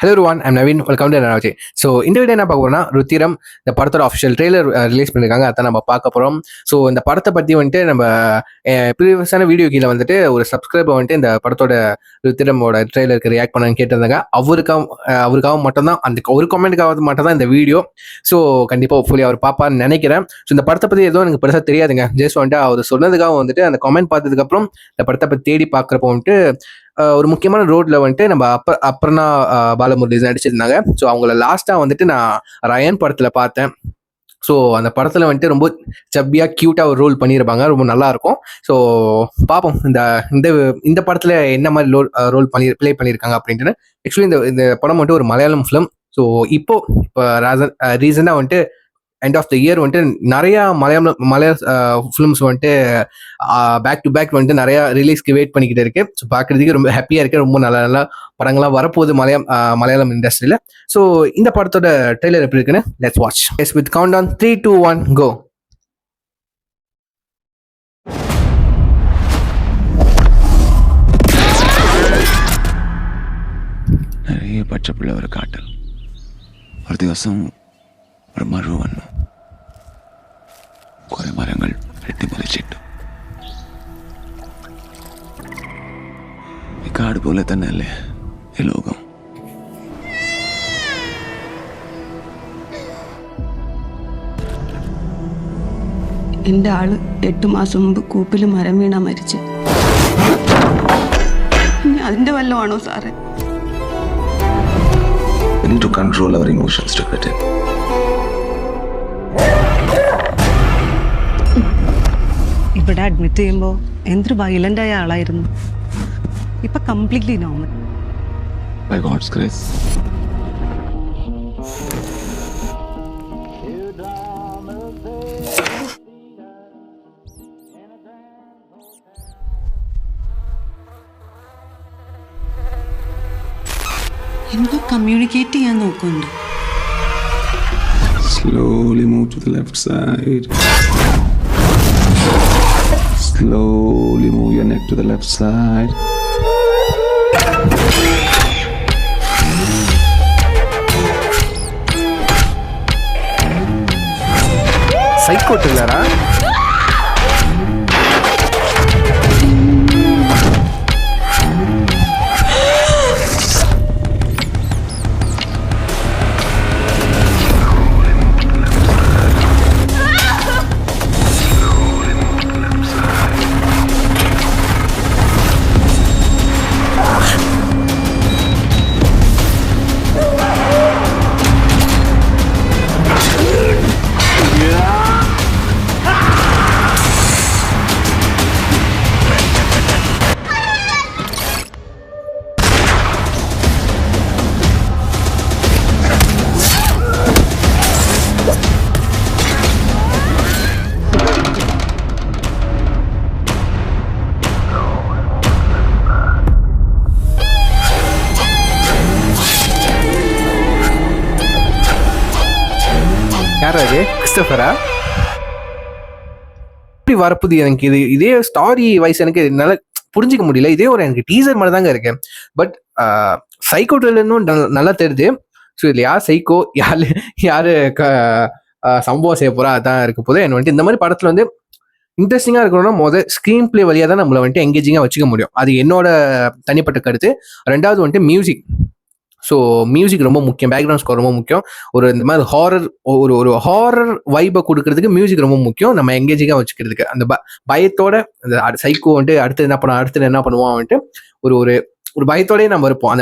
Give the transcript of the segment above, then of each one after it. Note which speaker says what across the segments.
Speaker 1: Hello everyone, I'm Naveen. Welcome to Navji. So இந்த video என்ன பார்க்க போறோம்னா, ருத்திரம் இந்த படத்தோட அஃபிஷியல் ட்ரெய்லர் ரிலீஸ் பண்ணியிருக்காங்க. அதான் நம்ம பார்க்க போகிறோம். ஸோ இந்த படத்தை பற்றி வந்துட்டு நம்ம ப்ரீவியஸான வீடியோ கீழே வந்துட்டு ஒரு சப்ஸ்கிரைபர் வந்துட்டு இந்த படத்தோட ருத்திரமோட ட்ரெய்லருக்கு ரியாக்ட் பண்ணான்னு கேட்டிருந்தாங்க. அவருக்காக மட்டும்தான், அந்த ஒரு கமெண்ட்டுக்காக மட்டும்தான் இந்த வீடியோ. ஸோ கண்டிப்பாக ஃபுல்லி அவர் பார்ப்பான்னு நினைக்கிறேன். ஸோ இந்த படத்தை பற்றி எதுவும் எனக்கு பெருசாக தெரியாதுங்க. ஜஸ்ட் வந்துட்டு அவர் சொன்னதுக்காக வந்துட்டு அந்த கமெண்ட் பார்த்ததுக்கப்புறம் இந்த படத்தை பற்றி தேடி பார்க்குறப்போ வந்துட்டு ஒரு முக்கியமான ரோட்ல வந்துட்டு நம்ம அப்புறம்னா பாலமுரளி நடிச்சிருந்தாங்க. ஸோ அவங்கள லாஸ்டா வந்துட்டு நான் ரயன் படத்துல பார்த்தேன். ஸோ அந்த படத்துல வந்துட்டு ரொம்ப சப்பியா கியூட்டா ஒரு ரோல் பண்ணியிருப்பாங்க, ரொம்ப நல்லா இருக்கும். ஸோ பார்ப்போம் இந்த இந்த இந்த படத்துல என்ன மாதிரி ரோல் ப்ளே பண்ணியிருக்காங்க அப்படின்ட்டு. ஆக்சுவலி இந்த படம் வந்துட்டு ஒரு மலையாளம் ஃபிலிம். ஸோ இப்போ ரீசெண்டாக வந்துட்டு எண்ட் ஆஃப் த இயர் வந்துட்டு நிறையா மலையாள ஃபிலிம்ஸ் வந்துட்டு பேக் டு பேக் வந்துட்டு நிறையா ரிலீஸ்க்கு வெயிட் பண்ணிக்கிட்டு இருக்கு. ஸோ பார்க்குறதுக்கு ரொம்ப ஹாப்பியாக இருக்கு. ரொம்ப நல்ல படங்கள்லாம் வரப்போகுது மலையாளம் இண்டஸ்ட்ரியில். ஸோ இந்த படத்தோட ட்ரெய்லர் எப்படி இருக்குன்னு let's watch. Yes with count on 3, 2, 1 go.
Speaker 2: நிறைய പച്ചപ്പുള്ള ഒരു കാട്ടിൽ ഒരു ദിവസം ഒരു മഴ വന്നു. കുറെ മരങ്ങൾ വെട്ടിമുറിച്ചിട്ടു. ഈ കാട് പോലെ തന്നെയല്ലേ ഈ ലോകം.
Speaker 3: എൻ്റെ ആള് 8 മാസം മുമ്പ് കൂപ്പിൽ മരം വീണാ മരിച്ചു. ഇനി അതിന്റെ വല്ലതാണോ സാറേ?
Speaker 2: We need to control our emotions to get it.
Speaker 4: ഇവിടെ അഡ്മിറ്റ് ചെയ്യുമ്പോൾ എന്തൊരു വയലന്റ് ആയ ആളായിരുന്നു. ഇപ്പൊ completely normal.
Speaker 2: By God's grace.
Speaker 4: എന്തോ കമ്മ്യൂണിക്കേറ്റ് ചെയ്യാൻ നോക്കുന്നുണ്ട്.
Speaker 2: Slowly move to the left side. Slowly move your neck to the left side.
Speaker 1: Psycho த்ரில்லரா? யாரா இது? கிறிஸ்டோபரா? இப்படி வரப்புது எனக்கு இதே ஸ்டாரி வைஸ் எனக்கு நல்லா புரிஞ்சிக்க முடியல. இதே ஒரு எனக்கு டீசர் மாதிரி தாங்க இருக்கு. பட் சைக்கோ ட்ரெய்லர்னும் நல்லா தெரியுது. ஸோ இதுல யார் சைக்கோ, யாரு சம்பவம் செய்ய போறா அதான் இருக்க போது. என்ன வந்துட்டு இந்த மாதிரி படத்துல வந்து இன்ட்ரெஸ்டிங்கா இருக்கணும்னா ஸ்கிரீன் பிளே வழியா தான் நம்மளை வந்துட்டு எங்கேஜிங்கா வச்சுக்க முடியும். அது என்னோட தனிப்பட்ட கருத்து. ரெண்டாவது வந்துட்டு மியூசிக். ஸோ மியூசிக் ரொம்ப முக்கியம், பேக்ரவுண்ட் ஸ்கோர் ரொம்ப முக்கியம். இந்த மாதிரி ஒரு ஹாரர் வைப்பை கொடுக்கறதுக்கு மியூசிக் ரொம்ப முக்கியம், நம்ம எங்கேஜிங்காக வச்சுக்கிறதுக்கு. அந்த பயத்தோட அந்த சைக்கோ வந்துட்டு அடுத்து என்ன பண்ணுவான் வந்துட்டு ஒரு பயத்தோடய நம்ம இருப்போம்.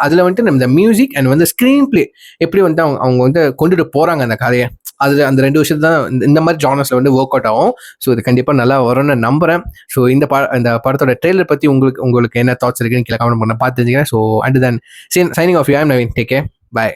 Speaker 1: அதில் வந்துட்டு நம்ம இந்த மியூசிக் அண்ட் வந்து ஸ்க்ரீன் பிளே எப்படி வந்துட்டு அவங்க வந்து கொண்டுட்டு போகிறாங்க அந்த கதையை, அதில் அந்த 2 விஷயத்து தான் இந்த மாதிரி ஜானர்ஸில் வந்து ஒர்க் அவுட் ஆகும். ஸோ இது கண்டிப்பாக நல்லா வரும்னு நம்புகிறேன். ஸோ இந்த படத்தோட ட்ரெய்லர் பற்றி உங்களுக்கு என்ன தாட்ஸ் இருக்குன்னு கீழே கமெண்ட் பண்ண பார்த்து தெரிஞ்சுக்கிறேன். So and then signing off you, I am Naveen. Take care, by.